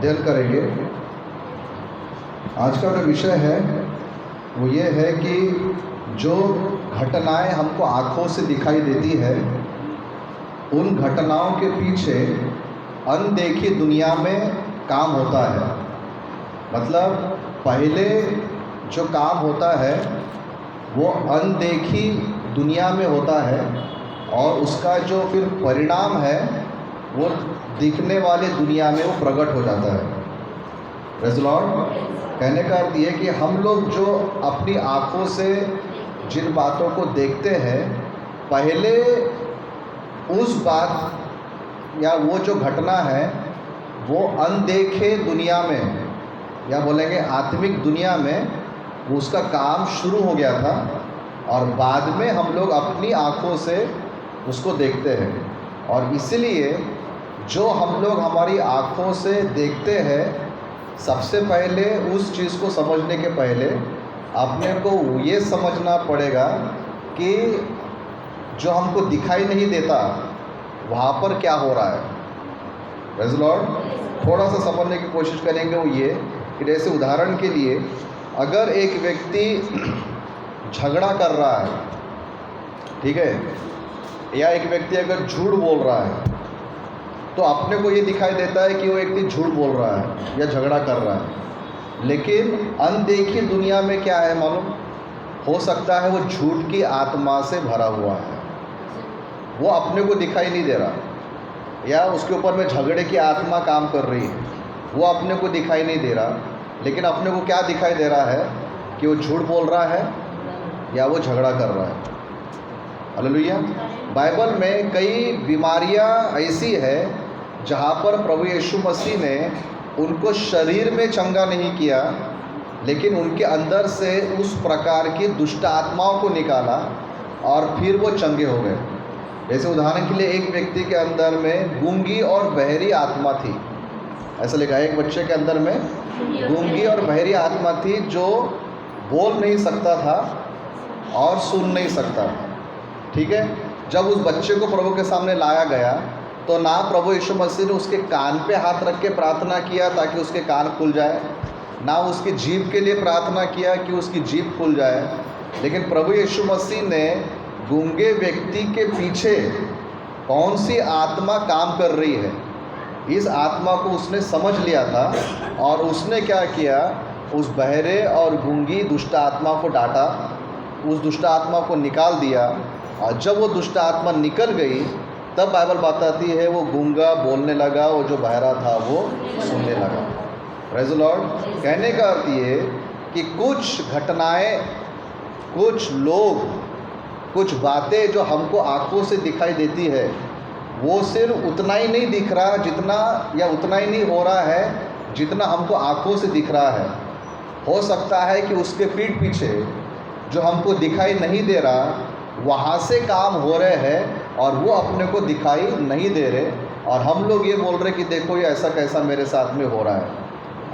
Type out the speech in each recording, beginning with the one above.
अध्ययन करेंगे। आज का जो विषय है वो ये है कि जो घटनाएं हमको आँखों से दिखाई देती है, उन घटनाओं के पीछे अनदेखी दुनिया में काम होता है। मतलब पहले जो काम होता है वो अनदेखी दुनिया में होता है और उसका जो फिर परिणाम है वो दिखने वाले दुनिया में वो प्रकट हो जाता है। Praise the Lord. कहने का अर्थ ये कि हम लोग जो अपनी आँखों से जिन बातों को देखते हैं, पहले उस बात या वो जो घटना है वो अनदेखे दुनिया में या बोलेंगे आत्मिक दुनिया में वो उसका काम शुरू हो गया था और बाद में हम लोग अपनी आँखों से उसको देखते हैं। और इसलिए जो हम लोग हमारी आँखों से देखते हैं, सबसे पहले उस चीज़ को समझने के पहले अपने को ये समझना पड़ेगा कि जो हमको दिखाई नहीं देता वहाँ पर क्या हो रहा है। Praise the Lord. थोड़ा सा समझने की कोशिश करेंगे वो ये कि जैसे उदाहरण के लिए अगर एक व्यक्ति झगड़ा कर रहा है, ठीक है, या एक व्यक्ति अगर झूठ बोल रहा है तो अपने को ये दिखाई देता है कि वो व्यक्ति झूठ बोल रहा है या झगड़ा कर रहा है। लेकिन अनदेखी दुनिया में क्या है मालूम? हो सकता है वो झूठ की आत्मा से भरा हुआ है, वो अपने को दिखाई नहीं दे रहा, या उसके ऊपर में झगड़े की आत्मा काम कर रही है, वो अपने को दिखाई नहीं दे रहा। लेकिन अपने को क्या दिखाई दे रहा है कि वो झूठ बोल रहा है या वो झगड़ा कर रहा है। हालेलुया। बाइबल में कई बीमारियां ऐसी है जहां पर प्रभु यीशु मसीह ने उनको शरीर में चंगा नहीं किया, लेकिन उनके अंदर से उस प्रकार की दुष्ट आत्माओं को निकाला और फिर वो चंगे हो गए। जैसे उदाहरण के लिए एक व्यक्ति के अंदर में गूंगी और बहरी आत्मा थी, ऐसा लिखा है। एक बच्चे के अंदर में गूंगी और बहरी आत्मा थी जो बोल नहीं सकता था और सुन नहीं सकता था, ठीक है। जब उस बच्चे को प्रभु के सामने लाया गया तो ना प्रभु यीशु मसीह ने उसके कान पे हाथ रख के प्रार्थना किया ताकि उसके कान खुल जाए, ना उसकी जीभ के लिए प्रार्थना किया कि उसकी जीभ खुल जाए, लेकिन प्रभु यीशु मसीह ने गूंगे व्यक्ति के पीछे कौन सी आत्मा काम कर रही है, इस आत्मा को उसने समझ लिया था और उसने क्या किया, उस बहरे और गूंगी दुष्ट आत्मा को डांटा, उस दुष्ट आत्मा को निकाल दिया। और जब वो दुष्ट आत्मा निकल गई तब बाइबल बताती है वो गूंगा बोलने लगा, वो जो बहरा था वो सुनने लगा। Praise the Lord. कहने का अर्थ ये कि कुछ घटनाएं, कुछ लोग, कुछ बातें जो हमको आँखों से दिखाई देती है वो सिर्फ उतना ही नहीं दिख रहा जितना, या उतना ही नहीं हो रहा है जितना हमको आँखों से दिख रहा है। हो सकता है कि उसके पीठ पीछे जो हमको दिखाई नहीं दे रहा वहाँ से काम हो रहे हैं और वो अपने को दिखाई नहीं दे रहे, और हम लोग ये बोल रहे कि देखो ये ऐसा कैसा मेरे साथ में हो रहा है।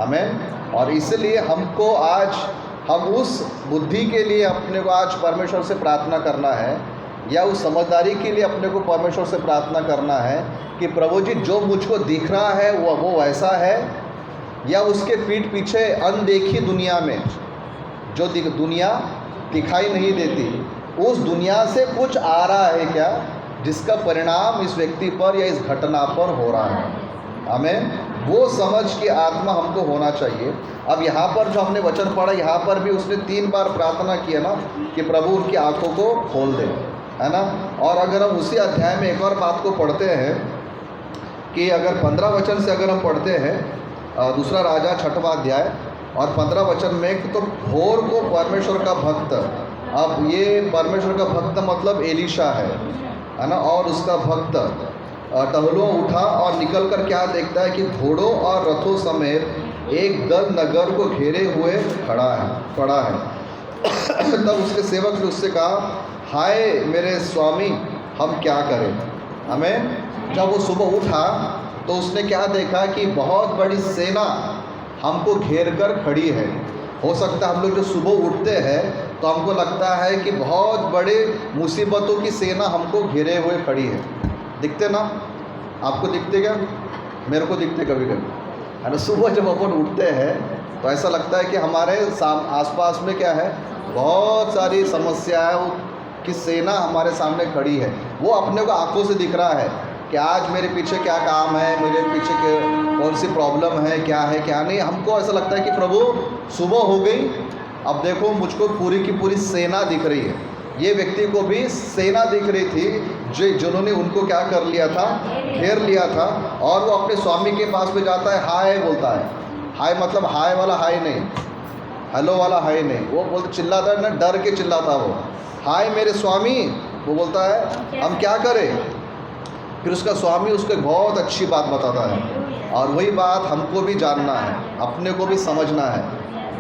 आमीन। और इसलिए हमको आज हम उस बुद्धि के लिए अपने को आज परमेश्वर से प्रार्थना करना है, या उस समझदारी के लिए अपने को परमेश्वर से प्रार्थना करना है कि प्रभु जी जो मुझको दिख रहा है वो वैसा है, या उसके पीठ पीछे अनदेखी दुनिया में जो दुनिया दिखाई नहीं देती, उस दुनिया से कुछ आ रहा है क्या जिसका परिणाम इस व्यक्ति पर या इस घटना पर हो रहा है। हमें वो समझ की आत्मा हमको होना चाहिए। अब यहाँ पर जो हमने वचन पढ़ा, यहाँ पर भी उसने 3 बार प्रार्थना किया ना कि प्रभु उनकी आंखों को खोल दे, है ना। और अगर हम उसी अध्याय में एक और बात को पढ़ते हैं कि अगर 15 वचन से अगर हम पढ़ते हैं, दूसरा राजा 6वां अध्याय और 15 वचन में, तो भोर को परमेश्वर का भक्त, अब ये परमेश्वर का भक्त मतलब एलीशा है ना, और उसका भक्त टहलुआ उठा और निकल कर क्या देखता है कि घोड़ों और रथों समेत एक दल नगर को घेरे हुए पड़ा है। तब उसके सेवक ने उससे कहा, हाय मेरे स्वामी, हम क्या करें। हमें जब वो सुबह उठा तो उसने क्या देखा कि बहुत बड़ी सेना हमको घेर कर खड़ी है। हो सकता है हम लोग जो सुबह उठते हैं तो हमको लगता है कि बहुत बड़े मुसीबतों की सेना हमको घेरे हुए खड़ी है। दिखते ना? आपको दिखते क्या? मेरे को दिखते कभी कभी। है ना। सुबह जब अपन उठते हैं तो ऐसा लगता है कि हमारे आसपास में क्या है, बहुत सारी समस्याएं की सेना हमारे सामने खड़ी है। वो अपने को आंखों से दिख रहा है कि आज मेरे पीछे क्या काम है, मेरे पीछे कौन सी प्रॉब्लम है, क्या है क्या नहीं। हमको ऐसा लगता है कि प्रभु सुबह हो गई, अब देखो मुझको पूरी की पूरी सेना दिख रही है। ये व्यक्ति को भी सेना दिख रही थी जिन्होंने उनको क्या कर लिया था, घेर लिया था। और वो अपने स्वामी के पास में जाता है, हाय बोलता है। हाय मतलब हाय वाला हाय नहीं, हेलो वाला हाय नहीं, वो बोलते चिल्लाता है ना, डर के चिल्लाता वो, हाय मेरे स्वामी। वो बोलता है हम क्या करें। फिर उसका स्वामी उसको एक बहुत अच्छी बात बताता है, और वही बात हमको भी जानना है, अपने को भी समझना है।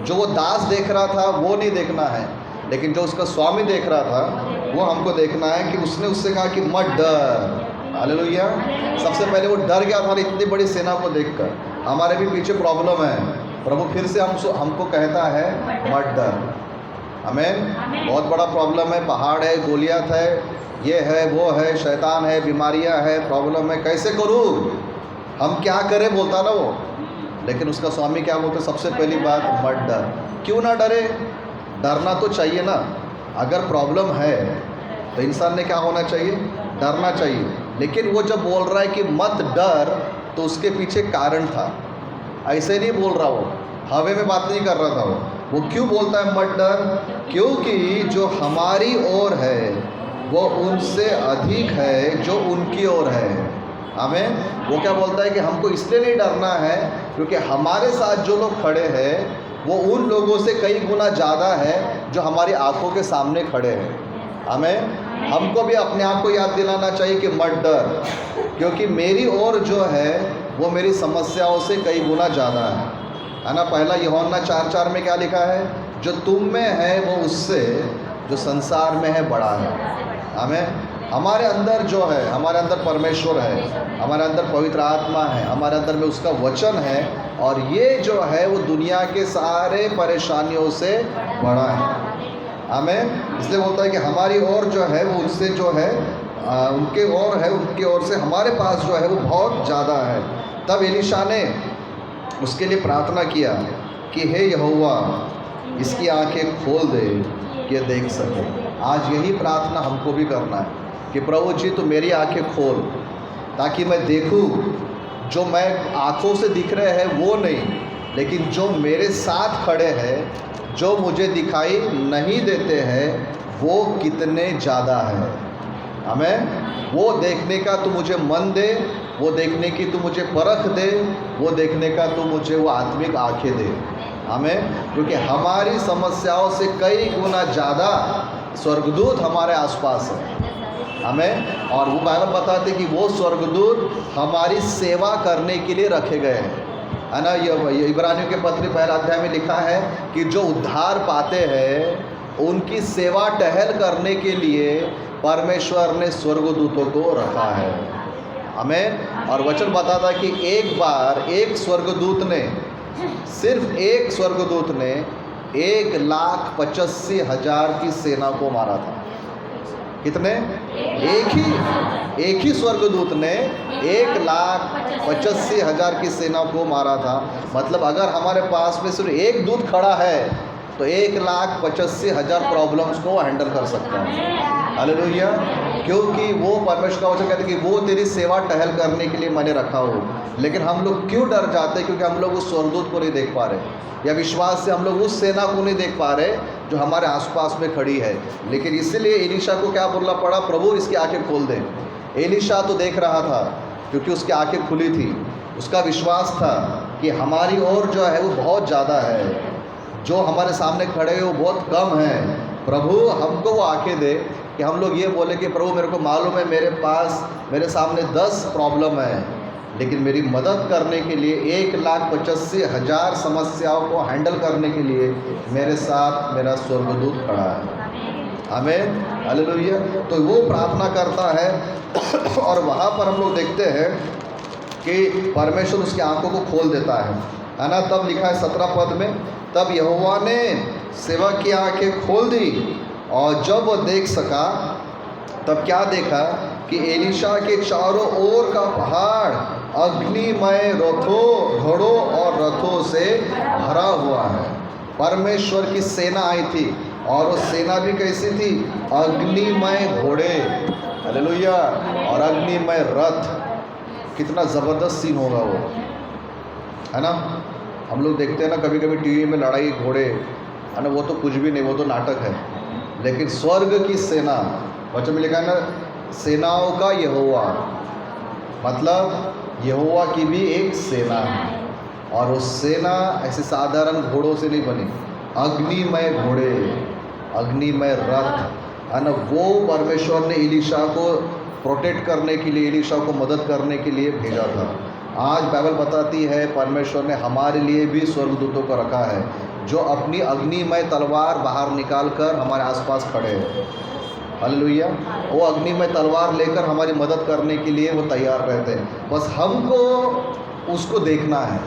जो वो दास देख रहा था वो नहीं देखना है, लेकिन जो उसका स्वामी देख रहा था वो हमको देखना है। कि उसने उससे कहा कि मत डर। हालेलुया। सबसे पहले वो डर गया था इतनी बड़ी सेना को देखकर। हमारे भी पीछे प्रॉब्लम है, प्रभु फिर से हमको कहता है मत डर। हमें बहुत बड़ा प्रॉब्लम है, पहाड़ है, गोलियत है, ये है वो है, शैतान है, बीमारियां है, प्रॉब्लम है, कैसे करूँ, हम क्या करें बोलता ना वो। लेकिन उसका स्वामी क्या बोलते, सबसे पहली बात मत डर। क्यों ना डरे, डरना तो चाहिए ना। अगर प्रॉब्लम है तो इंसान ने क्या होना चाहिए, डरना चाहिए। लेकिन वो जब बोल रहा है कि मत डर, तो उसके पीछे कारण था। ऐसे नहीं बोल रहा, वो हवे में बात नहीं कर रहा था। वो क्यों बोलता है मत डर, क्योंकि जो हमारी ओर है वो उनसे अधिक है जो उनकी ओर है। हमें वो क्या बोलता है कि हमको इसलिए नहीं डरना है क्योंकि हमारे साथ जो लोग खड़े हैं वो उन लोगों से कई गुना ज़्यादा है जो हमारी आंखों के सामने खड़े हैं। हमें हमको भी अपने आप को याद दिलाना चाहिए कि मत डर, क्योंकि मेरी ओर जो है वो मेरी समस्याओं से कई गुना ज़्यादा है ना। पहला यूहन्ना 4:4 में क्या लिखा है, जो तुम में है वो उससे जो संसार में है बड़ा है। हमें हमारे अंदर जो है, हमारे अंदर परमेश्वर है, हमारे अंदर पवित्र आत्मा है, हमारे अंदर में उसका वचन है, और ये जो है वो दुनिया के सारे परेशानियों से बड़ा है। हमें इसलिए बोलता है कि हमारी ओर जो है वो उनसे जो है उनके ओर है, उनकी ओर से हमारे पास जो है वो बहुत ज़्यादा है। तब एलीशा ने उसके लिए प्रार्थना किया कि हे यहोवा इसकी आंखें खोल दे कि ये देख सके। आज यही प्रार्थना हमको भी करना है कि प्रभु जी तो मेरी आंखें खोल, ताकि मैं देखूं। जो मैं आँखों से दिख रहे हैं वो नहीं, लेकिन जो मेरे साथ खड़े हैं, जो मुझे दिखाई नहीं देते हैं, वो कितने ज़्यादा है। हमें वो देखने का तू मुझे मन दे, वो देखने की तू मुझे परख दे, वो देखने का तू मुझे वो आत्मिक आंखें दे। हमें क्योंकि हमारी समस्याओं से कई गुना ज़्यादा स्वर्गदूत हमारे आसपास है। हमें और वो बाइबल बताते कि वो स्वर्गदूत हमारी सेवा करने के लिए रखे गए हैं, है ना। ये इब्रानियों के पत्र 1 अध्याय में लिखा है कि जो उद्धार पाते हैं उनकी सेवा टहल करने के लिए परमेश्वर ने स्वर्गदूतों को रखा है। हमें और वचन बताता है कि एक बार एक स्वर्गदूत ने, सिर्फ एक स्वर्गदूत ने 1,85,000 की सेना को मारा था। कितने? एक ही स्वर्गदूत ने 1,85,000 की सेना को मारा था। मतलब अगर हमारे पास में सिर्फ एक दूत खड़ा है तो 1,85,000 प्रॉब्लम्स को हैंडल कर सकता है। हालेलुया। क्योंकि वो परमेश्वर का वचन कहते हैं कि वो तेरी सेवा टहल करने के लिए मैंने रखा हो। लेकिन हम लोग क्यों डर जाते हैं? क्योंकि हम लोग उस स्वर्गदूत को नहीं देख पा रहे, या विश्वास से हम लोग उस सेना को नहीं देख पा रहे जो हमारे आसपास में खड़ी है। लेकिन इसीलिए एलीशा को क्या बोलना पड़ा, प्रभु इसकी आंखें खोल दे। एलीशा तो देख रहा था क्योंकि उसकी आंखें खुली थी, उसका विश्वास था कि हमारी ओर जो है वो बहुत ज़्यादा है, जो हमारे सामने खड़े हैं वो बहुत कम है। प्रभु हमको वो आंखें दे कि हम लोग ये बोले कि प्रभु मेरे को मालूम है मेरे सामने 10 प्रॉब्लम है, लेकिन मेरी मदद करने के लिए 1,85,000 समस्याओं को हैंडल करने के लिए मेरे साथ मेरा स्वर्गदूत खड़ा है। हमें हालेलुया। तो वो प्रार्थना करता है और वहाँ पर हम लोग देखते हैं कि परमेश्वर उसकी आंखों को खोल देता है ना। तब लिखा है 17 पद में, तब यहोवा ने सेवक की आंखें खोल दी और जब वो देख सका तब क्या देखा कि एलीशा के चारों ओर का पहाड़ अग्निमय रथों, घोड़ों और रथों से भरा हुआ है। परमेश्वर की सेना आई थी और वो सेना भी कैसी थी? अग्निमय घोड़े, हालेलुया, और अग्निमय रथ। कितना ज़बरदस्त सीन होगा वो, है ना। हम लोग देखते हैं ना कभी कभी टीवी में लड़ाई घोड़े, है ना, वो तो कुछ भी नहीं, वो तो नाटक है। लेकिन स्वर्ग की सेना, वचन में लिखा है ना, सेनाओं का यहोवा, मतलब यहोवा की भी एक सेना है। और वो सेना ऐसे साधारण घोड़ों से नहीं बनी, अग्निमय घोड़े, अग्निमय रथ, है ना। वो परमेश्वर ने एलीशा को प्रोटेक्ट करने के लिए, एलीशा को मदद करने के लिए भेजा था। आज बाइबल बताती है परमेश्वर ने हमारे लिए भी स्वर्गदूतों को रखा है, जो अपनी अग्निमय तलवार बाहर निकाल कर हमारे आसपास खड़े हैं। हालेलुया। वो अग्निमय तलवार लेकर हमारी मदद करने के लिए वो तैयार रहते हैं। बस हमको उसको देखना है,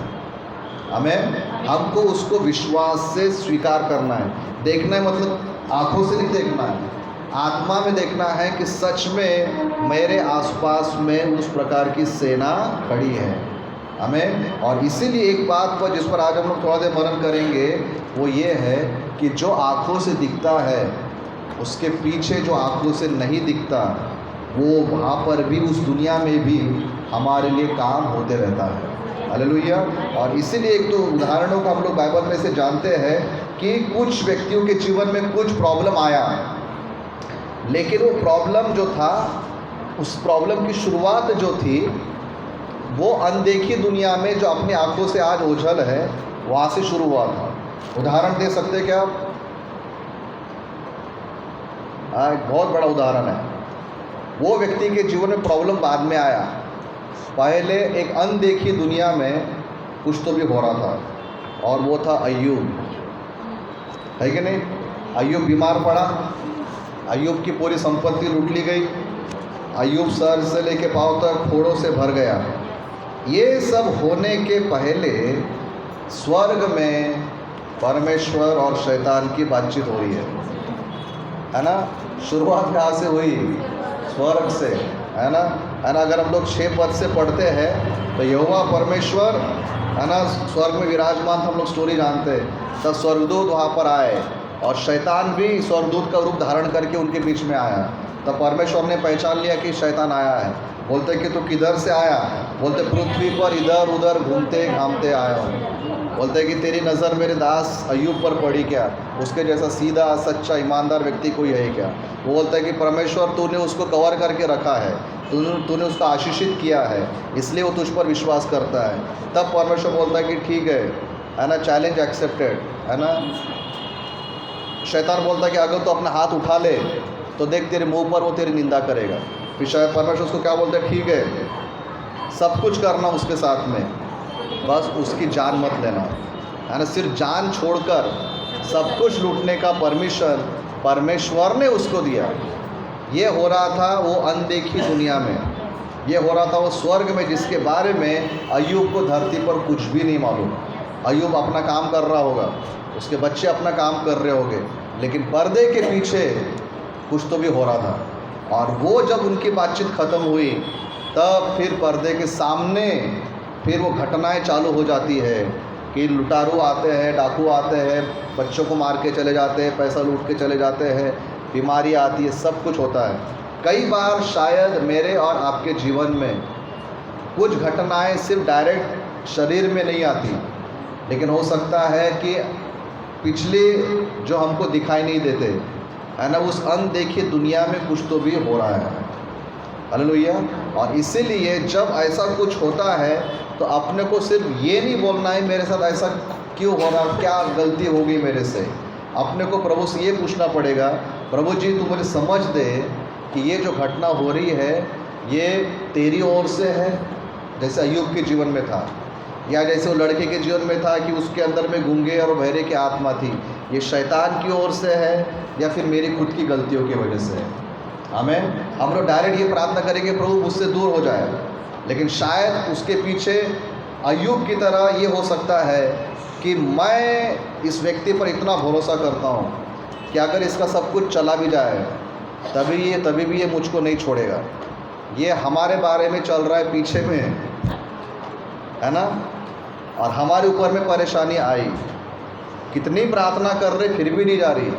हमें हमको उसको विश्वास से स्वीकार करना है। देखना है मतलब आँखों से नहीं देखना है, आत्मा में देखना है कि सच में मेरे आसपास में उस प्रकार की सेना खड़ी है, हमें। और इसीलिए एक बात पर जिस पर आज हम लोग थोड़ा देर मनन करेंगे, वो ये है कि जो आँखों से दिखता है उसके पीछे जो आँखों से नहीं दिखता, वो वहाँ पर भी, उस दुनिया में भी हमारे लिए काम होते रहता है। हालेलुया। और इसीलिए एक दो उदाहरणों को हम लोग बाइबल में से जानते हैं कि कुछ व्यक्तियों के जीवन में कुछ प्रॉब्लम आया, लेकिन वो प्रॉब्लम जो था, उस प्रॉब्लम की शुरुआत जो थी, वो अनदेखी दुनिया में जो अपनी आंखों से आज ओझल है, वहाँ से शुरू हुआ था। उदाहरण दे सकते हैं क्या आप? एक बहुत बड़ा उदाहरण है। वो व्यक्ति के जीवन में प्रॉब्लम बाद में आया, पहले एक अनदेखी दुनिया में कुछ तो भी हो रहा था, और वो था अय्यूब, है कि नहीं। अय्यूब बीमार पड़ा, अय्यूब की पूरी संपत्ति लूट ली गई, अय्यूब सर से लेके पांव तक फोड़ों से भर गया। ये सब होने के पहले स्वर्ग में परमेश्वर और शैतान की बातचीत हो रही है ना। शुरुआत कहाँ से हुई? स्वर्ग से, है ना। अगर हम लोग 6 पद से पढ़ते हैं तो यहोवा परमेश्वर, है ना, स्वर्ग में विराजमान, हम लोग स्टोरी जानते हैं। तब स्वर्गदूत वहाँ पर आए और शैतान भी स्वर्गदूत का रूप धारण करके उनके बीच में आया। तब परमेश्वर ने पहचान लिया कि शैतान आया है। बोलते कि तू किधर से आया? बोलते पृथ्वी पर इधर उधर घूमते घामते आया हूँ। बोलते कि तेरी नज़र मेरे दास अय्यूब पर पड़ी क्या? उसके जैसा सीधा सच्चा ईमानदार व्यक्ति कोई है क्या? वो बोलता है कि परमेश्वर तूने उसको कवर करके रखा है, तूने उसको आशीषित किया है, इसलिए वो तुझ पर विश्वास करता है। तब परमेश्वर बोलता है कि ठीक है ना, चैलेंज एक्सेप्टेड, है ना। शैतान बोलता है कि अगर तो अपना हाथ उठा ले तो देख तेरे मुंह पर वो तेरी निंदा करेगा। फिर शायद परमेश्वर उसको क्या बोलता है? ठीक है, सब कुछ करना उसके साथ में, बस उसकी जान मत लेना, है ना। सिर्फ जान छोड़कर सब कुछ लूटने का परमिशन परमेश्वर ने उसको दिया। ये हो रहा था वो अनदेखी दुनिया में, ये हो रहा था वो स्वर्ग में, जिसके बारे में अय्यूब को धरती पर कुछ भी नहीं मालूम। अय्यूब अपना काम कर रहा होगा, उसके बच्चे अपना काम कर रहे होंगे, लेकिन पर्दे के पीछे कुछ तो भी हो रहा था। और वो जब उनकी बातचीत ख़त्म हुई, तब फिर पर्दे के सामने फिर वो घटनाएं चालू हो जाती है कि लुटारू आते हैं, डाकू आते हैं, बच्चों को मार के चले जाते हैं, पैसा लूट के चले जाते हैं, बीमारी आती है, सब कुछ होता है। कई बार शायद मेरे और आपके जीवन में कुछ घटनाएं सिर्फ डायरेक्ट शरीर में नहीं आती, लेकिन हो सकता है कि पिछले जो हमको दिखाई नहीं देते, है ना, उस अनदेखी दुनिया में कुछ तो भी हो रहा है। हालेलुया। और इसीलिए जब ऐसा कुछ होता है तो अपने को सिर्फ ये नहीं बोलना है मेरे साथ ऐसा क्यों हो रहा, क्या गलती हो गई मेरे से। अपने को प्रभु से ये पूछना पड़ेगा, प्रभु जी तू मुझे समझ दे कि ये जो घटना हो रही है ये तेरी ओर से है, जैसे अय्यूब के जीवन में था, या जैसे वो लड़के के जीवन में था कि उसके अंदर में गूंगे और बहरे की आत्मा थी। ये शैतान की ओर से है या फिर मेरी खुद की गलतियों की वजह से है। हमें हम लोग डायरेक्ट ये प्रार्थना करेंगे प्रभु मुझसे दूर हो जाए, लेकिन शायद उसके पीछे अय्यूब की तरह ये हो सकता है कि मैं इस व्यक्ति पर इतना भरोसा करता हूँ कि अगर इसका सब कुछ चला भी जाए तभी भी ये मुझको नहीं छोड़ेगा, ये हमारे बारे में चल रहा है पीछे में, है ना, और हमारे ऊपर में परेशानी आई, कितनी प्रार्थना कर रहे फिर भी नहीं जा रही,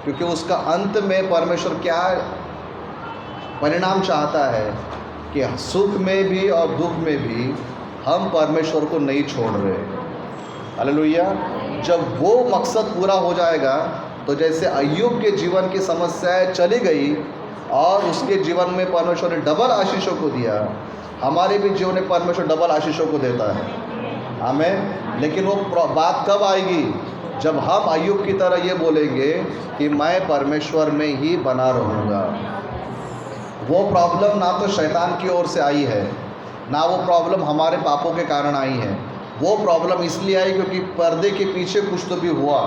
क्योंकि उसका अंत में परमेश्वर क्या परिणाम चाहता है कि सुख में भी और दुख में भी हम परमेश्वर को नहीं छोड़ रहे। हालेलुया। जब वो मकसद पूरा हो जाएगा तो जैसे अय्यूब के जीवन की समस्याएं चली गई और उसके जीवन में परमेश्वर ने डबल आशीषों को दिया, हमारे भी जीवन में परमेश्वर डबल आशीषों को देता है। आमीन। लेकिन वो बात कब आएगी? जब हम अय्यूब की तरह ये बोलेंगे कि मैं परमेश्वर में ही बना रहूँगा। वो प्रॉब्लम ना तो शैतान की ओर से आई है, ना वो प्रॉब्लम हमारे पापों के कारण आई है। वो प्रॉब्लम इसलिए आई क्योंकि पर्दे के पीछे कुछ तो भी हुआ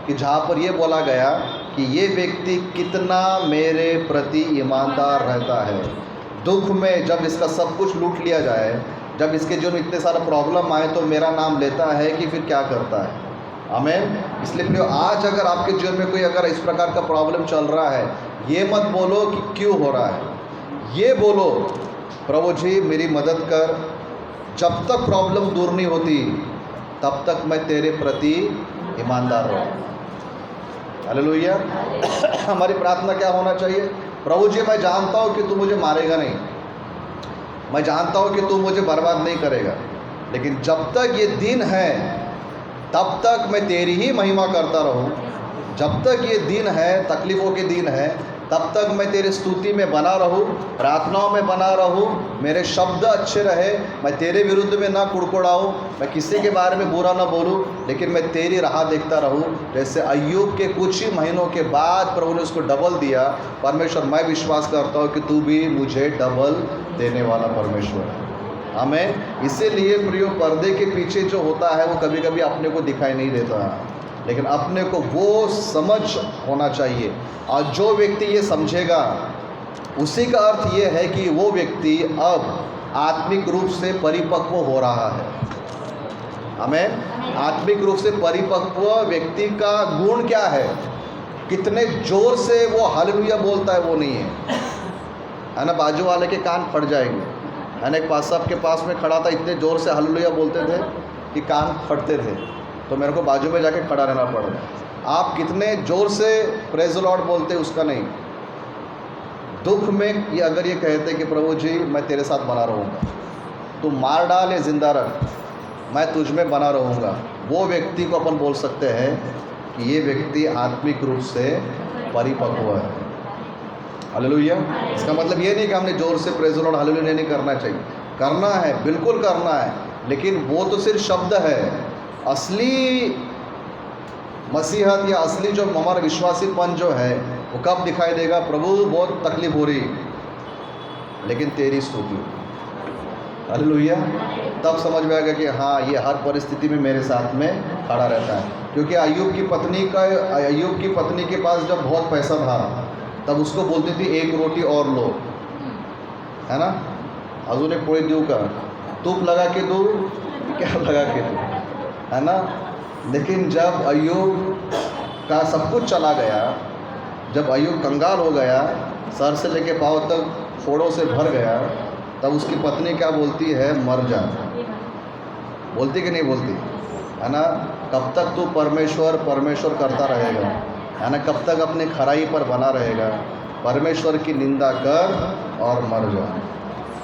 कि जहाँ पर ये बोला गया कि ये व्यक्ति कितना मेरे प्रति ईमानदार रहता है। दुख में जब इसका सब कुछ लूट लिया जाए, जब इसके जीवन में इतने सारे प्रॉब्लम आए तो मेरा नाम लेता है कि फिर क्या करता है। आमीन। इसलिए फिर आज अगर आपके जीवन में कोई अगर इस प्रकार का प्रॉब्लम चल रहा है, ये मत बोलो कि क्यों हो रहा है, ये बोलो प्रभु जी मेरी मदद कर। जब तक प्रॉब्लम दूर नहीं होती तब तक मैं तेरे प्रति ईमानदार रहूँ। हालेलुया। हमारी प्रार्थना क्या होना चाहिए? प्रभु जी मैं जानता हूँ कि तू मुझे मारेगा नहीं, मैं जानता हूँ कि तू मुझे बर्बाद नहीं करेगा, लेकिन जब तक ये दिन है तब तक मैं तेरी ही महिमा करता रहूँ। जब तक ये दिन है, तकलीफ़ों के दिन है, तब तक मैं तेरी स्तुति में बना रहूँ, प्रार्थनाओं में बना रहूँ, मेरे शब्द अच्छे रहे, मैं तेरे विरुद्ध में ना कुड़कुड़ाऊँ, मैं किसी के बारे में बुरा ना बोलूँ, लेकिन मैं तेरी राह देखता रहूँ। जैसे अय्यूब के कुछ ही महीनों के बाद प्रभु ने उसको डबल दिया। परमेश्वर मैं विश्वास करता हूँ कि तू भी मुझे डबल देने वाला परमेश्वर है। हमें इसीलिए प्रियो पर्दे के पीछे जो होता है वो कभी कभी अपने को दिखाई नहीं देता, लेकिन अपने को वो समझ होना चाहिए। और जो व्यक्ति ये समझेगा उसी का अर्थ ये है कि वो व्यक्ति अब आत्मिक रूप से परिपक्व हो रहा है। हमें आत्मिक रूप से परिपक्व व्यक्ति का गुण क्या है? कितने जोर से वो हालेलुया बोलता है वो नहीं है ना, बाजू वाले के कान फट जाएंगे। मैंने एक पास साहब के पास में खड़ा था, इतने ज़ोर से हालेलुया बोलते थे कि कान फटते थे, तो मेरे को बाजू में जाके खड़ा रहना पड़ा। आप कितने ज़ोर से प्रेज़ द लॉर्ड बोलते उसका नहीं। दुख में ये अगर ये कहते कि प्रभु जी मैं तेरे साथ बना रहूँगा, तू मार डाल या जिंदा रख, मैं तुझ में बना रहूँगा, वो व्यक्ति को अपन बोल सकते हैं कि ये व्यक्ति आत्मिक रूप से परिपक्व है। हालेलुया। इसका मतलब ये नहीं कि हमने ज़ोर से प्रेज़ द लॉर्ड हालेलुया नहीं करना चाहिए, करना है, बिल्कुल करना है, लेकिन वो तो सिर्फ शब्द है। असली मसीहत या असली जो हमारा विश्वासीपन जो है वो कब दिखाई देगा? प्रभु बहुत तकलीफ हो रही लेकिन तेरी स्तुति, हालेलुया, तब समझ में आएगा कि हाँ ये हर परिस्थिति में मेरे साथ में खड़ा रहता है। क्योंकि अय्यूब की पत्नी के पास जब बहुत पैसा था तब उसको बोलती थी एक रोटी और लो, है ना, अजून एक पोळी देऊ का, तूप लगा के दो, क्या लगा के दो, है ना। लेकिन जब अय्यूब का सब कुछ चला गया, जब अय्यूब कंगाल हो गया, सर से लेके पाँव तक फोड़ों से भर गया, तब उसकी पत्नी क्या बोलती है? मर जा। बोलती कि नहीं बोलती? है ना। कब तक तू परमेश्वर परमेश्वर करता रहेगा, है ना, कब तक अपने खराई पर बना रहेगा? परमेश्वर की निंदा कर और मर जा।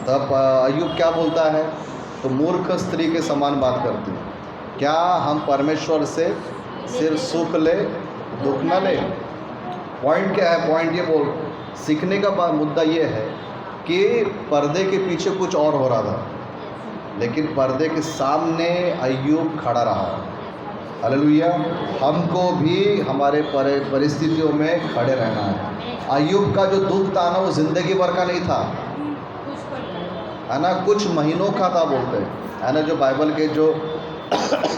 तब अय्यूब क्या बोलता है? तो मूर्ख स्त्री के समान बात करती है। क्या हम परमेश्वर से सिर्फ सुख ले, दुख न ले? पॉइंट क्या है? पॉइंट ये बोल सीखने का मुद्दा ये है कि पर्दे के पीछे कुछ और हो रहा था, लेकिन पर्दे के सामने अय्यूब खड़ा रहा। हालेलुया। हमको भी हमारे परिस्थितियों में खड़े रहना है। अय्यूब का जो दुख था ना वो ज़िंदगी भर का नहीं था, है ना, कुछ महीनों का था बोलते हैं, है ना। जो बाइबल के जो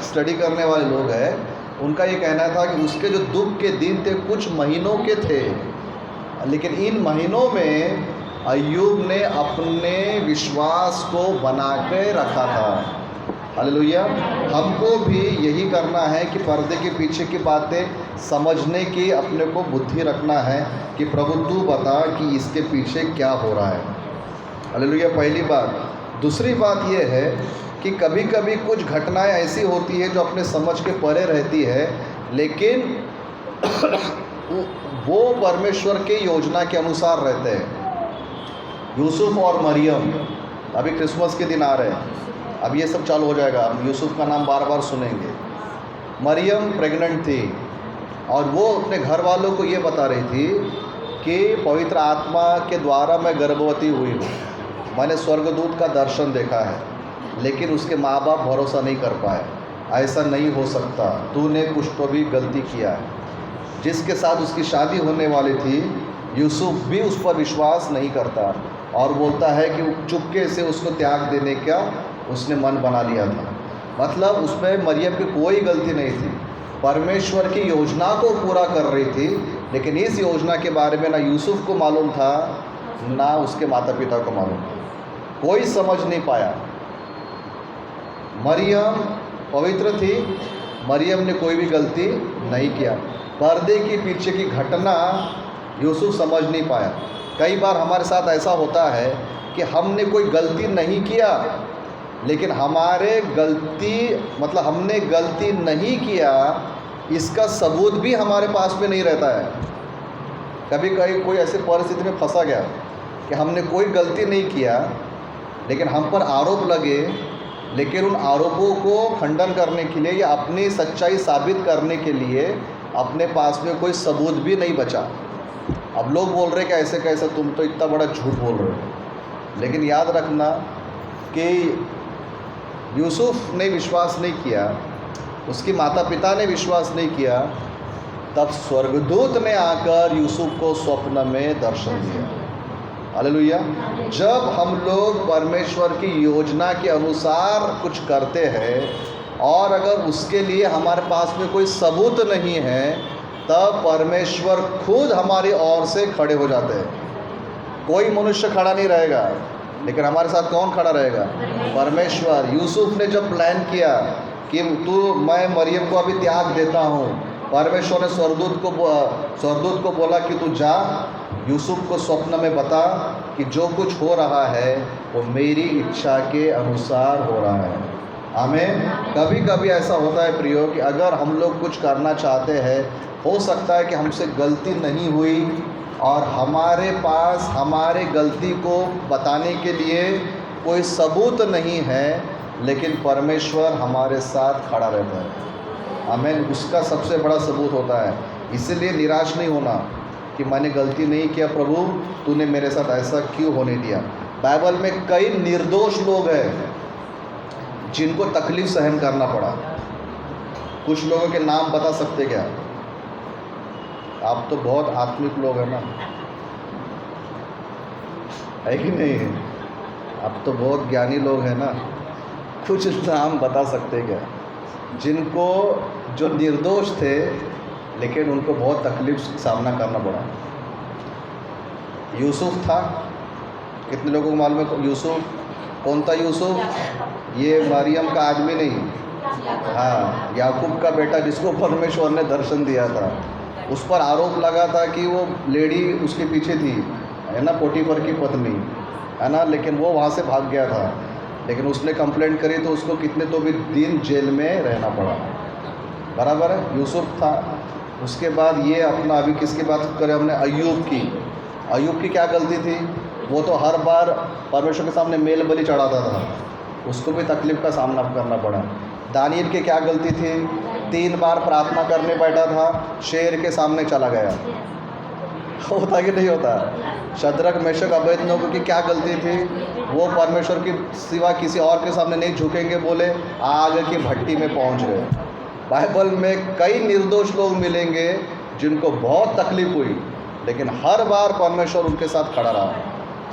स्टडी करने वाले लोग हैं उनका ये कहना था कि उसके जो दुख के दिन थे कुछ महीनों के थे, लेकिन इन महीनों में अय्यूब ने अपने विश्वास को बना के रखा था। हालेलुया। हमको भी यही करना है कि पर्दे के पीछे की बातें समझने की अपने को बुद्धि रखना है कि प्रभु तू बता कि इसके पीछे क्या हो रहा है। हालेलुया। पहली बात। दूसरी बात यह है कि कभी कभी कुछ घटनाएं ऐसी होती है जो अपने समझ के परे रहती है, लेकिन वो परमेश्वर के योजना के अनुसार रहते हैं। यूसुफ और मरियम, अभी क्रिसमस के दिन आ रहे हैं, अब ये सब चालू हो जाएगा, हम यूसुफ का नाम बार बार सुनेंगे। मरियम प्रेग्नेंट थी और वो अपने घर वालों को ये बता रही थी कि पवित्र आत्मा के द्वारा मैं गर्भवती हुई हूँ, मैंने स्वर्गदूत का दर्शन देखा है। लेकिन उसके माँ बाप भरोसा नहीं कर पाए, ऐसा नहीं हो सकता, तूने कुछ तो भी गलती किया है। जिसके साथ उसकी शादी होने वाली थी, यूसुफ भी उस पर विश्वास नहीं करता और बोलता है कि चुपके से उसको त्याग देने का उसने मन बना लिया था। मतलब उसमें मरियम की कोई गलती नहीं थी, परमेश्वर की योजना को पूरा कर रही थी। लेकिन इस योजना के बारे में ना यूसुफ को मालूम था, ना उसके माता पिता को मालूम था, कोई समझ नहीं पाया। मरियम पवित्र थी, मरियम ने कोई भी गलती नहीं किया। पर्दे के पीछे की घटना यूसुफ समझ नहीं पाया। कई बार हमारे साथ ऐसा होता है कि हमने कोई गलती नहीं किया, लेकिन हमने गलती नहीं किया इसका सबूत भी हमारे पास में नहीं रहता है। कभी कभी कोई ऐसी परिस्थिति में फंसा गया कि हमने कोई गलती नहीं किया, लेकिन हम पर आरोप लगे, लेकिन उन आरोपों को खंडन करने के लिए या अपनी सच्चाई साबित करने के लिए अपने पास में कोई सबूत भी नहीं बचा। अब लोग बोल रहे कि ऐसे कैसे, तुम तो इतना बड़ा झूठ बोल रहे हो। लेकिन याद रखना कि यूसुफ ने विश्वास नहीं किया, उसके माता पिता ने विश्वास नहीं किया, तब स्वर्गदूत ने आकर यूसुफ को स्वप्न में दर्शन दिया। हालेलुया। जब हम लोग परमेश्वर की योजना के अनुसार कुछ करते हैं और अगर उसके लिए हमारे पास में कोई सबूत नहीं है, तब परमेश्वर खुद हमारी ओर से खड़े हो जाते हैं। कोई मनुष्य खड़ा नहीं रहेगा, लेकिन हमारे साथ कौन खड़ा रहेगा? परमेश्वर। यूसुफ ने जब प्लान किया कि मैं मरियम को अभी त्याग देता हूँ, परमेश्वर ने स्वर्गदूत को बोला कि तू जा, यूसुफ को स्वप्न में बता कि जो कुछ हो रहा है वो मेरी इच्छा के अनुसार हो रहा है। आमीन। कभी कभी ऐसा होता है प्रियो कि अगर हम लोग कुछ करना चाहते हैं, हो सकता है कि हमसे गलती नहीं हुई और हमारे पास हमारे गलती को बताने के लिए कोई सबूत नहीं है, लेकिन परमेश्वर हमारे साथ खड़ा रहता है। आमीन। उसका सबसे बड़ा सबूत होता है। इसलिए निराश नहीं होना कि मैंने गलती नहीं किया, प्रभु तूने मेरे साथ ऐसा क्यों होने दिया। बाइबल में कई निर्दोष लोग हैं जिनको तकलीफ सहन करना पड़ा। कुछ लोगों के नाम बता सकते क्या? आप तो बहुत आत्मिक लोग हैं ना, है कि नहीं है? आप तो बहुत ज्ञानी लोग हैं ना, कुछ नाम बता सकते क्या जिनको, जो निर्दोष थे लेकिन उनको बहुत तकलीफ सामना करना पड़ा? यूसुफ था, कितने लोगों को मालूम है यूसुफ? कौन था यूसुफ? ये मरियम का आदमी नहीं, हाँ, याकूब का बेटा जिसको परमेश्वर ने दर्शन दिया था। उस पर आरोप लगा था कि वो लेडी उसके पीछे थी, है ना, पोटीफर की पत्नी, है ना, लेकिन वो वहाँ से भाग गया था। लेकिन उसने कंप्लेंट करी तो उसको कितने तो भी दिन जेल में रहना पड़ा। बराबर है, यूसुफ था। उसके बाद ये अपना, अभी किसकी बात करें हमने? अय्यूब की। अय्यूब की क्या गलती थी? वो तो हर बार परमेश्वर के सामने मेल बलि चढ़ाता था, उसको भी तकलीफ का सामना करना पड़ा। दानियल की क्या गलती थी? 3 बार प्रार्थना करने बैठा था, शेर के सामने चला गया। होता कि नहीं होता? शद्रक मेशक अबेदनगो की क्या गलती थी? वो परमेश्वर की सिवा किसी और के सामने नहीं झुकेंगे बोले, आग की भट्टी में पहुंच गए। बाइबल में कई निर्दोष लोग मिलेंगे जिनको बहुत तकलीफ हुई, लेकिन हर बार परमेश्वर उनके साथ खड़ा रहा।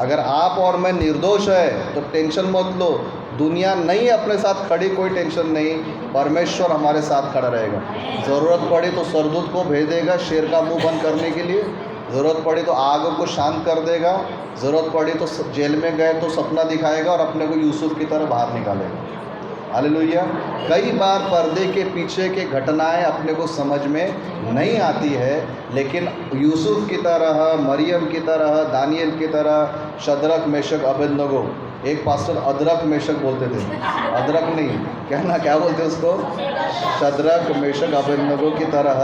अगर आप और मैं निर्दोष है तो टेंशन मत लो, दुनिया नहीं अपने साथ खड़ी, कोई टेंशन नहीं, परमेश्वर हमारे साथ खड़ा रहेगा। ज़रूरत पड़ी तो स्वर्गदूत को भेज देगा शेर का मुंह बंद करने के लिए, ज़रूरत पड़ी तो आग को शांत कर देगा, ज़रूरत पड़ी तो जेल में गए तो सपना दिखाएगा और अपने को यूसुफ की तरह बाहर निकालेगा। हालेलुया। कई बार पर्दे के पीछे के घटनाएं अपने को समझ में नहीं आती है, लेकिन यूसुफ की तरह, मरियम की तरह, दानियल की तरह, शद्रक मेशक अबेदनगो, एक पास्टर अदरक मेशक बोलते थे, अदरक नहीं, क्या बोलते उसको, शद्रक मेशक अबेदनगो की तरह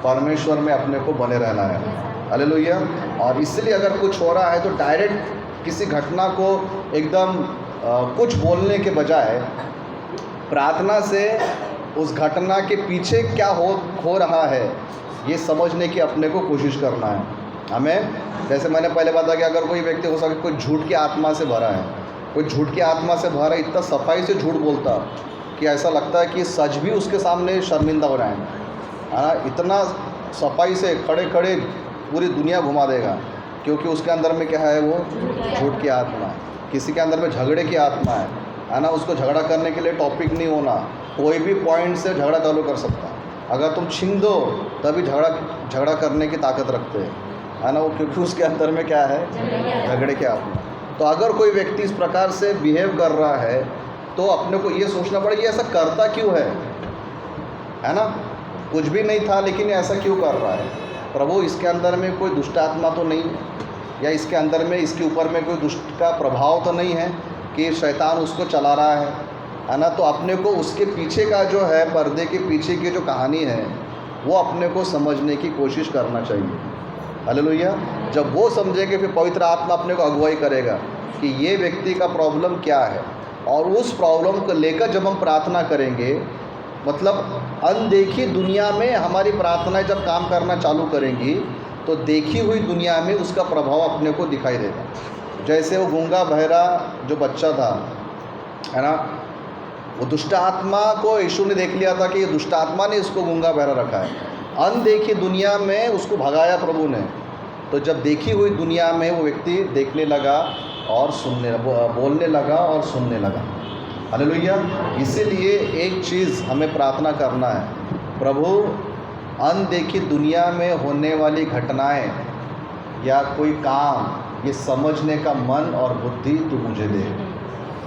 परमेश्वर में अपने को बने रहना है। हालेलुया। और इसलिए अगर कुछ हो रहा है तो डायरेक्ट किसी घटना को एकदम कुछ बोलने के बजाय प्रार्थना से उस घटना के पीछे क्या हो रहा है ये समझने की अपने को कोशिश करना है हमें। जैसे मैंने पहले बताया कि अगर कोई व्यक्ति हो सके कोई झूठ की आत्मा से भरा है, कोई झूठ की आत्मा से भरा है, इतना सफाई से झूठ बोलता कि ऐसा लगता है कि सच भी उसके सामने शर्मिंदा हो जाएंगे, है ना। इतना सफाई से खड़े खड़े पूरी दुनिया घुमा देगा, क्योंकि उसके अंदर में क्या है, वो झूठ की आत्मा है। किसी के अंदर में झगड़े की आत्मा है ना। उसको झगड़ा करने के लिए टॉपिक नहीं होना, कोई भी पॉइंट से झगड़ा चालू कर सकता है। अगर तुम छीन दो तभी झगड़ा करने की ताकत रखते हैं, है ना वो, क्योंकि उसके अंदर में क्या है, झगड़े की आत्मा। तो अगर कोई व्यक्ति इस प्रकार से बिहेव कर रहा है तो अपने को ये सोचना पड़ेगा ऐसा करता क्यों है ना। कुछ भी नहीं था लेकिन ये ऐसा क्यों कर रहा है। प्रभु इसके अंदर में कोई दुष्ट आत्मा तो नहीं, या इसके अंदर में इसके ऊपर में कोई दुष्ट का प्रभाव तो नहीं है कि शैतान उसको चला रहा है ना। तो अपने को उसके पीछे का जो है, पर्दे के पीछे की जो कहानी है वो अपने को समझने की कोशिश करना चाहिए। हालेलुया। जब वो समझेंगे फिर पवित्र आत्मा अपने को अगुवाई करेगा कि ये व्यक्ति का प्रॉब्लम क्या है, और उस प्रॉब्लम को लेकर जब हम प्रार्थना करेंगे, मतलब अनदेखी दुनिया में हमारी प्रार्थनाएं जब काम करना चालू करेंगी तो देखी हुई दुनिया में उसका प्रभाव अपने को दिखाई देगा। जैसे वो गूंगा बहरा जो बच्चा था, है ना, वो दुष्ट आत्मा को यीशु ने देख लिया था कि ये दुष्ट आत्मा ने इसको गूंगा बहरा रखा है। अनदेखी दुनिया में उसको भगाया प्रभु ने। तो जब देखी हुई दुनिया में वो व्यक्ति देखने लगा और बोलने लगा और सुनने लगा। हालेलुया। इसीलिए एक चीज़ हमें प्रार्थना करना है, प्रभु अनदेखी दुनिया में होने वाली घटनाएं या कोई काम ये समझने का मन और बुद्धि तू मुझे दे।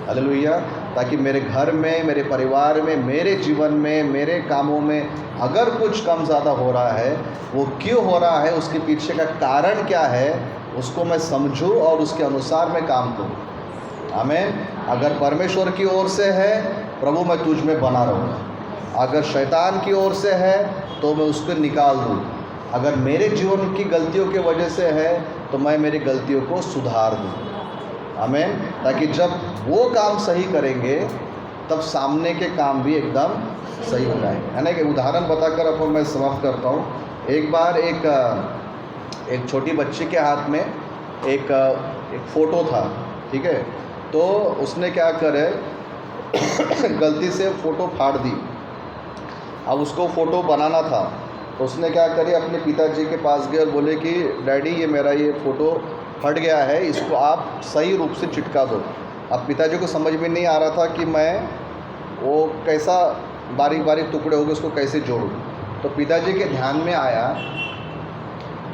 हालेलुया। ताकि मेरे घर में, मेरे परिवार में, मेरे जीवन में, मेरे कामों में अगर कुछ कम ज़्यादा हो रहा है, वो क्यों हो रहा है, उसके पीछे का कारण क्या है, उसको मैं समझूं और उसके अनुसार मैं काम करूं। आमीन। अगर परमेश्वर की ओर से है, प्रभु मैं तुझ में बना रहूँ। अगर शैतान की ओर से है तो मैं उसको निकाल दूँ। अगर मेरे जीवन की गलतियों की वजह से है तो मैं मेरी गलतियों को सुधार दूँ। आमीन। ताकि जब वो काम सही करेंगे तब सामने के काम भी एकदम सही हो जाएंगे, है ना। कि उदाहरण बताकर अब मैं समाप्त करता हूँ। एक बार एक छोटी बच्ची के हाथ में एक फ़ोटो था, ठीक है। तो उसने क्या करे गलती से फ़ोटो फाड़ दी। अब उसको फ़ोटो बनाना था तो उसने क्या करे, अपने पिताजी के पास गए और बोले कि डैडी ये मेरा ये फ़ोटो फट गया है, इसको आप सही रूप से चिटका दो। अब पिताजी को समझ में नहीं आ रहा था कि मैं वो कैसा बारीक बारीक टुकड़े हो गए उसको कैसे जोड़ूं। तो पिताजी के ध्यान में आया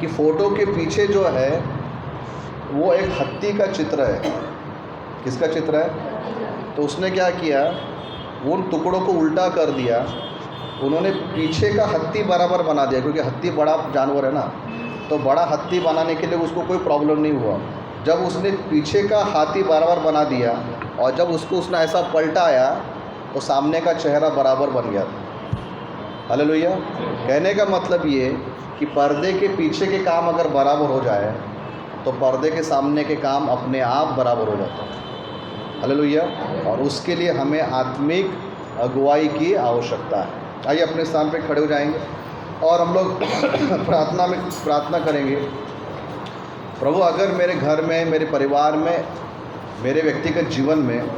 कि फ़ोटो के पीछे जो है वो एक हत्ती का चित्र है। किसका चित्र है? तो उसने क्या किया, वो उन टुकड़ों को उल्टा कर दिया। उन्होंने पीछे का हत्ती बराबर बना दिया, क्योंकि हत्ती बड़ा जानवर है ना, तो बड़ा हत्ती बनाने के लिए उसको कोई प्रॉब्लम नहीं हुआ। जब उसने पीछे का हाथी बराबर बना दिया और जब उसने ऐसा पलटाया तो सामने का चेहरा बराबर बन गया था। हालेलुया। कहने का मतलब ये कि पर्दे के पीछे के काम अगर बराबर हो जाए तो पर्दे के सामने के काम अपने आप बराबर हो जाता है। हालेलुया। और उसके लिए हमें आत्मिक अगुवाई की आवश्यकता है। आइए अपने स्थान पे खड़े हो जाएंगे और हम लोग प्रार्थना करेंगे। प्रभु अगर मेरे घर में, मेरे परिवार में, मेरे व्यक्तिगत जीवन में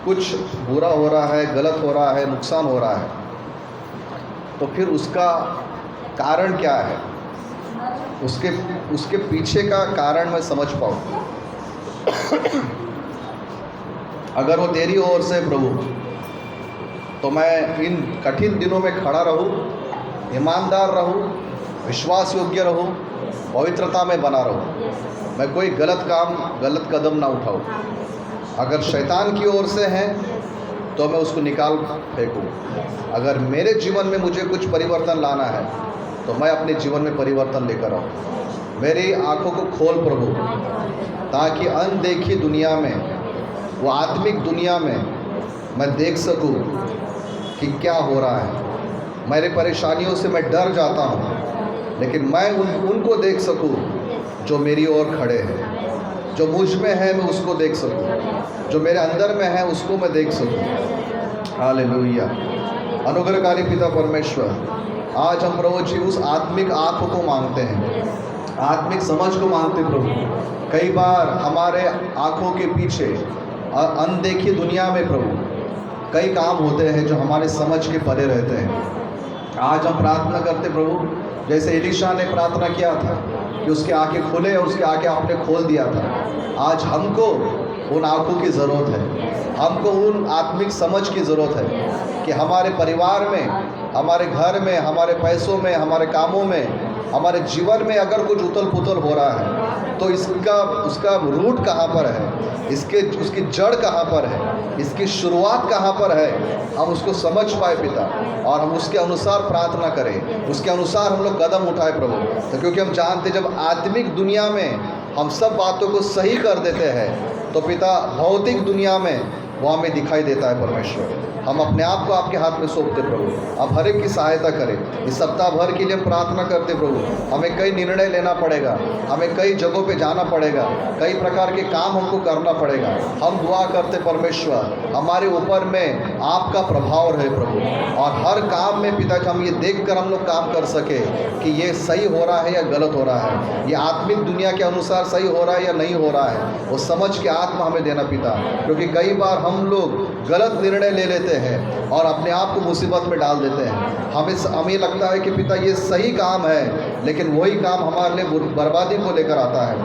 कुछ बुरा हो रहा है, गलत हो रहा है, नुकसान हो रहा है, तो फिर उसका कारण क्या है, उसके पीछे का कारण मैं समझ पाऊँ। अगर वो तेरी ओर से प्रभु, तो मैं इन कठिन दिनों में खड़ा रहूं, ईमानदार रहूं, विश्वास योग्य रहूं, पवित्रता में बना रहूं, मैं कोई गलत कदम ना उठाऊं। अगर शैतान की ओर से है तो मैं उसको निकाल फेंकूँ। अगर मेरे जीवन में मुझे कुछ परिवर्तन लाना है तो मैं अपने जीवन में परिवर्तन लेकर आऊँ। मेरी आँखों को खोल प्रभु, ताकि अनदेखी दुनिया में, वो आत्मिक दुनिया में मैं देख सकूं कि क्या हो रहा है। मेरे परेशानियों से मैं डर जाता हूं, लेकिन मैं उनको देख सकूं जो मेरी ओर खड़े हैं। जो मुझ में है मैं उसको देख सकूं, जो मेरे अंदर में है उसको मैं देख सकूं। हालेलुया। अनुग्रहकारी पिता परमेश्वर, आज हम प्रभु जी उस आत्मिक आँख को मांगते हैं, आत्मिक समझ को मांगते प्रभु। कई बार हमारे आँखों के पीछे अनदेखी दुनिया में प्रभु कई काम होते हैं जो हमारे समझ के परे रहते हैं। आज हम प्रार्थना करते प्रभु, जैसे एलीशा ने प्रार्थना किया था कि उसकी आंखें खुले और उसकी आंखें आपने खोल दिया था। आज हमको उन आंखों की ज़रूरत है, हमको उन आत्मिक समझ की ज़रूरत है कि हमारे परिवार में, हमारे घर में, हमारे पैसों में, हमारे कामों में, हमारे जीवन में अगर कुछ उथल पुथल हो रहा है तो उसका रूट कहाँ पर है, उसकी जड़ कहाँ पर है, इसकी शुरुआत कहाँ पर है, हम उसको समझ पाए पिता, और हम उसके अनुसार प्रार्थना करें, उसके अनुसार हम लोग कदम उठाए प्रभु। तो क्योंकि हम जानते जब आत्मिक दुनिया में हम सब बातों को सही कर देते हैं तो पिता भौतिक दुनिया में वो हमें दिखाई देता है परमेश्वर। हम अपने आप को आपके हाथ में सौंपते प्रभु, आप हर एक की सहायता करें। इस सप्ताह भर के लिए हम प्रार्थना करते प्रभु। हमें कई निर्णय लेना पड़ेगा, हमें कई जगहों पे जाना पड़ेगा, कई प्रकार के काम हमको करना पड़ेगा। हम दुआ करते परमेश्वर हमारे ऊपर में आपका प्रभाव रहे प्रभु, और हर काम में पिता हम ये देख कर हम लोग काम कर सके कि ये सही हो रहा है या गलत हो रहा है, ये आत्मिक दुनिया के अनुसार सही हो रहा है या नहीं हो रहा है। वो समझ के आत्मा हमें देना पिता, क्योंकि कई बार हम लोग गलत निर्णय ले लेते हैं और अपने आप को मुसीबत में डाल देते हैं। हमें लगता है कि पिता ये सही काम है, लेकिन वही काम हमारे लिए बर्बादी को लेकर आता है।